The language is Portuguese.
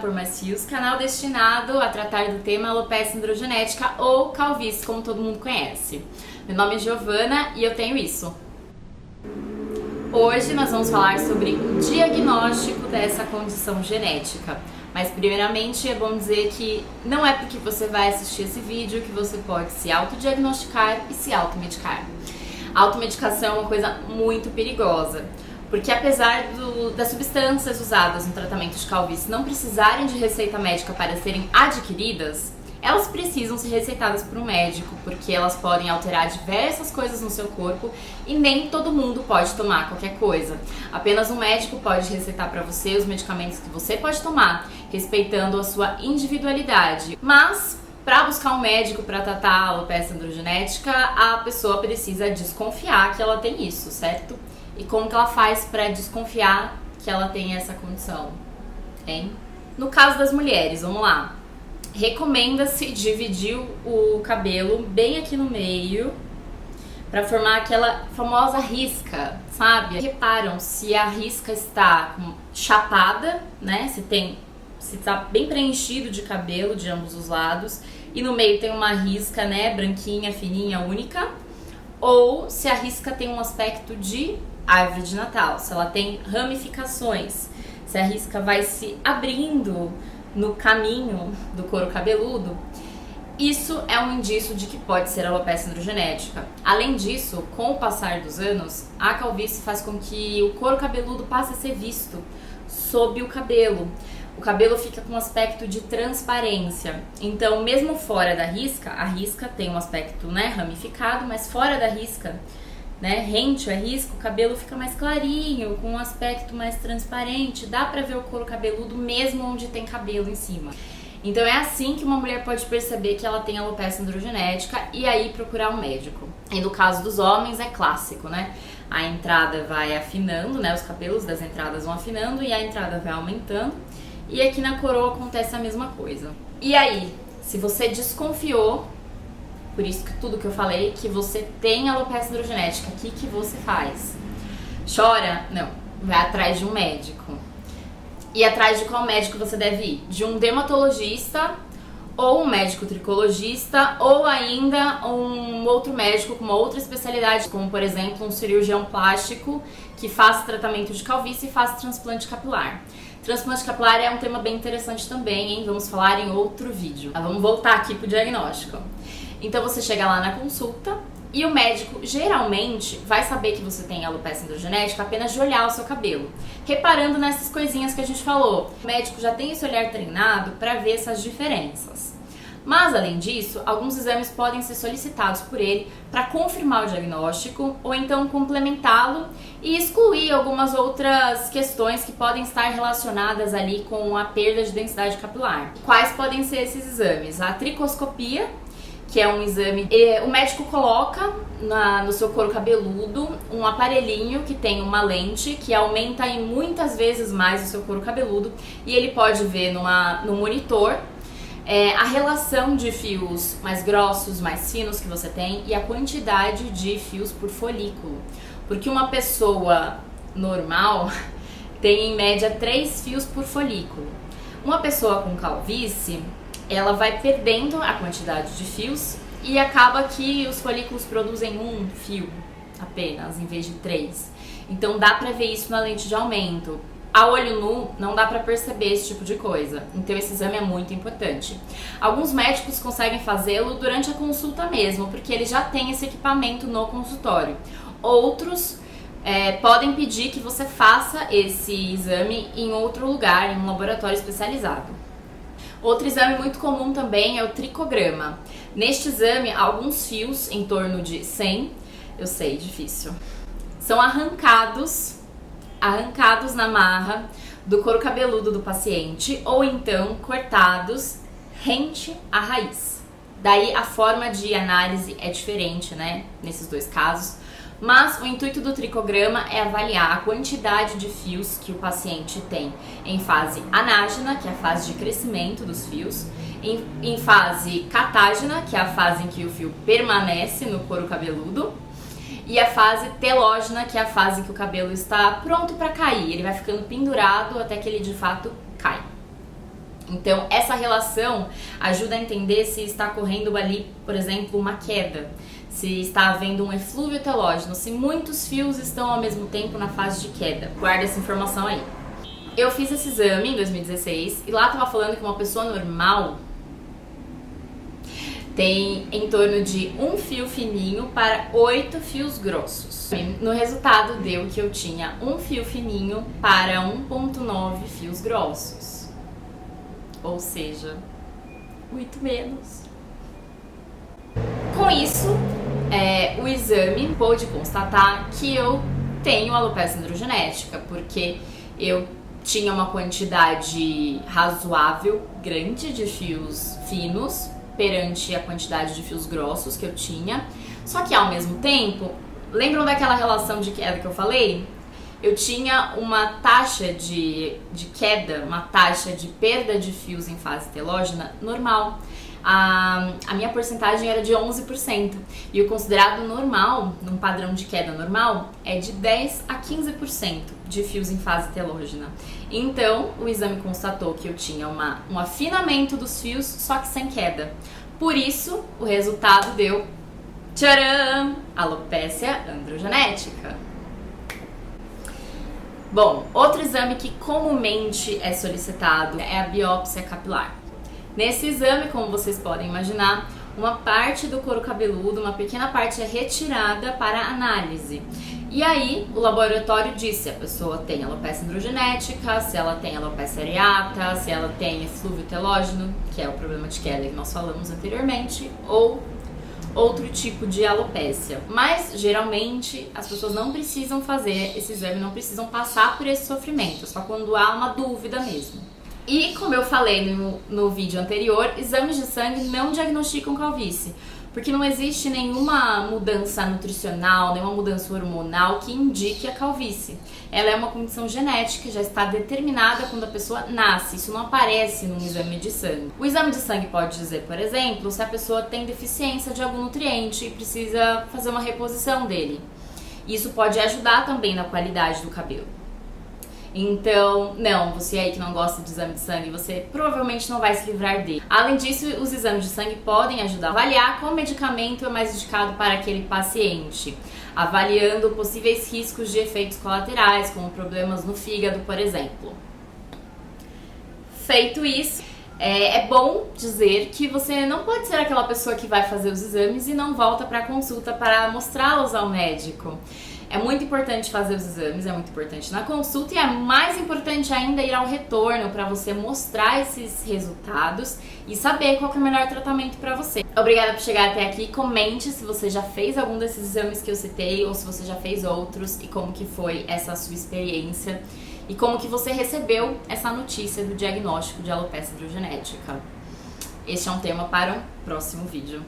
por Mais Fios, canal destinado a tratar do tema alopecia androgenética ou calvície, como todo mundo conhece. Meu nome é Giovana e eu tenho isso. Hoje nós vamos falar sobre o diagnóstico dessa condição genética. Mas primeiramente é bom dizer que não é porque você vai assistir esse vídeo que você pode se autodiagnosticar e se automedicar. A automedicação é uma coisa muito perigosa, porque apesar das substâncias usadas no tratamento de calvície não precisarem de receita médica para serem adquiridas, elas precisam ser receitadas por um médico, porque elas podem alterar diversas coisas no seu corpo e nem todo mundo pode tomar qualquer coisa. Apenas um médico pode receitar para você os medicamentos que você pode tomar, respeitando a sua individualidade. Mas, para buscar um médico para tratar a alopecia androgenética, a pessoa precisa desconfiar que ela tem isso, certo? E como que ela faz para desconfiar que ela tem essa condição, hein? No caso das mulheres, vamos lá. Recomenda-se dividir o cabelo bem aqui no meio para formar aquela famosa risca, sabe? Reparam se a risca está chapada, né? Se está bem preenchido de cabelo de ambos os lados e no meio tem uma risca, né, branquinha, fininha, única, ou se a risca tem um aspecto de árvore de Natal, se ela tem ramificações, se a risca vai se abrindo no caminho do couro cabeludo, isso é um indício de que pode ser alopecia androgenética. Além disso, com o passar dos anos, a calvície faz com que o couro cabeludo passe a ser visto sob o cabelo. O cabelo fica com um aspecto de transparência. Então, mesmo fora da risca, a risca tem um aspecto, né, ramificado, mas fora da risca, né, rente à risca, o cabelo fica mais clarinho, com um aspecto mais transparente, dá pra ver o couro cabeludo mesmo onde tem cabelo em cima. Então é assim que uma mulher pode perceber que ela tem alopecia androgenética e aí procurar um médico. E no caso dos homens é clássico, né? A entrada vai afinando, né? Os cabelos das entradas vão afinando e a entrada vai aumentando. E aqui na coroa acontece a mesma coisa. E aí, se você desconfiou, por isso que tudo que eu falei, que você tem alopecia androgenética, o que você faz? Chora? Não. Vai atrás de um médico. E atrás de qual médico você deve ir? De um dermatologista, ou um médico tricologista, ou ainda um outro médico com uma outra especialidade, como por exemplo um cirurgião plástico que faz tratamento de calvície e faz transplante capilar. Transplante capilar é um tema bem interessante também, hein? Vamos falar em outro vídeo. Vamos voltar aqui pro diagnóstico. Então você chega lá na consulta e o médico geralmente vai saber que você tem alopecia androgenética apenas de olhar o seu cabelo, reparando nessas coisinhas que a gente falou. O médico já tem esse olhar treinado para ver essas diferenças. Mas além disso, alguns exames podem ser solicitados por ele para confirmar o diagnóstico ou então complementá-lo e excluir algumas outras questões que podem estar relacionadas ali com a perda de densidade capilar. Quais podem ser esses exames? A tricoscopia, que é um exame, o médico coloca no seu couro cabeludo um aparelhinho que tem uma lente que aumenta em muitas vezes mais o seu couro cabeludo e ele pode ver no monitor a relação de fios mais grossos, mais finos que você tem e a quantidade de fios por folículo. Porque uma pessoa normal tem em média 3 fios por folículo. Uma pessoa com calvície, ela vai perdendo a quantidade de fios e acaba que os folículos produzem um fio apenas, em vez de 3. Então dá pra ver isso na lente de aumento. A olho nu não dá pra perceber esse tipo de coisa, então esse exame é muito importante. Alguns médicos conseguem fazê-lo durante a consulta mesmo, porque eles já têm esse equipamento no consultório. Outros podem pedir que você faça esse exame em outro lugar, em um laboratório especializado. Outro exame muito comum também é o tricograma. Neste exame, alguns fios, em torno de 100, eu sei, difícil, são arrancados na marra do couro cabeludo do paciente ou então cortados rente à raiz. Daí a forma de análise é diferente, né, nesses dois casos, mas o intuito do tricograma é avaliar a quantidade de fios que o paciente tem em fase anágena, que é a fase de crescimento dos fios, em fase catágena, que é a fase em que o fio permanece no couro cabeludo, e a fase telógena, que é a fase em que o cabelo está pronto para cair, ele vai ficando pendurado até que ele de fato cai. Então, essa relação ajuda a entender se está correndo ali, por exemplo, uma queda, se está havendo um eflúvio telógeno, se muitos fios estão ao mesmo tempo na fase de queda. Guarda essa informação aí. Eu fiz esse exame em 2016 e lá estava falando que uma pessoa normal tem em torno de 1 fio fininho para 8 fios grossos. No resultado deu que eu tinha 1 fio fininho para 1,9 fios grossos. Ou seja, muito menos. Com isso, o exame pôde constatar que eu tenho alopecia androgenética, porque eu tinha uma quantidade razoável, grande de fios finos perante a quantidade de fios grossos que eu tinha. Só que ao mesmo tempo, lembram daquela relação de queda que eu falei? Eu tinha uma taxa de queda, uma taxa de perda de fios em fase telógena normal. A minha porcentagem era de 11%. E o considerado normal, num padrão de queda normal, é de 10 a 15% de fios em fase telógena. Então, o exame constatou que eu tinha um afinamento dos fios, só que sem queda. Por isso, o resultado deu, tcharam, alopecia androgenética. Bom, outro exame que comumente é solicitado é a biópsia capilar. Nesse exame, como vocês podem imaginar, uma parte do couro cabeludo, uma pequena parte é retirada para análise. E aí, o laboratório diz se a pessoa tem alopecia androgenética, se ela tem alopecia areata, se ela tem eflúvio telógeno, que é o problema de queda que nós falamos anteriormente, ou outro tipo de alopecia. Mas, geralmente, as pessoas não precisam fazer esse exame, não precisam passar por esse sofrimento, só quando há uma dúvida mesmo. E, como eu falei no vídeo anterior, exames de sangue não diagnosticam calvície, porque não existe nenhuma mudança nutricional, nenhuma mudança hormonal que indique a calvície. Ela é uma condição genética, já está determinada quando a pessoa nasce, isso não aparece num exame de sangue. O exame de sangue pode dizer, por exemplo, se a pessoa tem deficiência de algum nutriente e precisa fazer uma reposição dele. Isso pode ajudar também na qualidade do cabelo. Então, não, você aí que não gosta de exame de sangue, você provavelmente não vai se livrar dele. Além disso, os exames de sangue podem ajudar a avaliar qual medicamento é mais indicado para aquele paciente, avaliando possíveis riscos de efeitos colaterais, como problemas no fígado, por exemplo. Feito isso, é bom dizer que você não pode ser aquela pessoa que vai fazer os exames e não volta para a consulta para mostrá-los ao médico. É muito importante fazer os exames, é muito importante na consulta e é mais importante ainda ir ao retorno para você mostrar esses resultados e saber qual que é o melhor tratamento para você. Obrigada por chegar até aqui. Comente se você já fez algum desses exames que eu citei ou se você já fez outros e como que foi essa sua experiência e como que você recebeu essa notícia do diagnóstico de alopecia androgenética. Este é um tema para um próximo vídeo.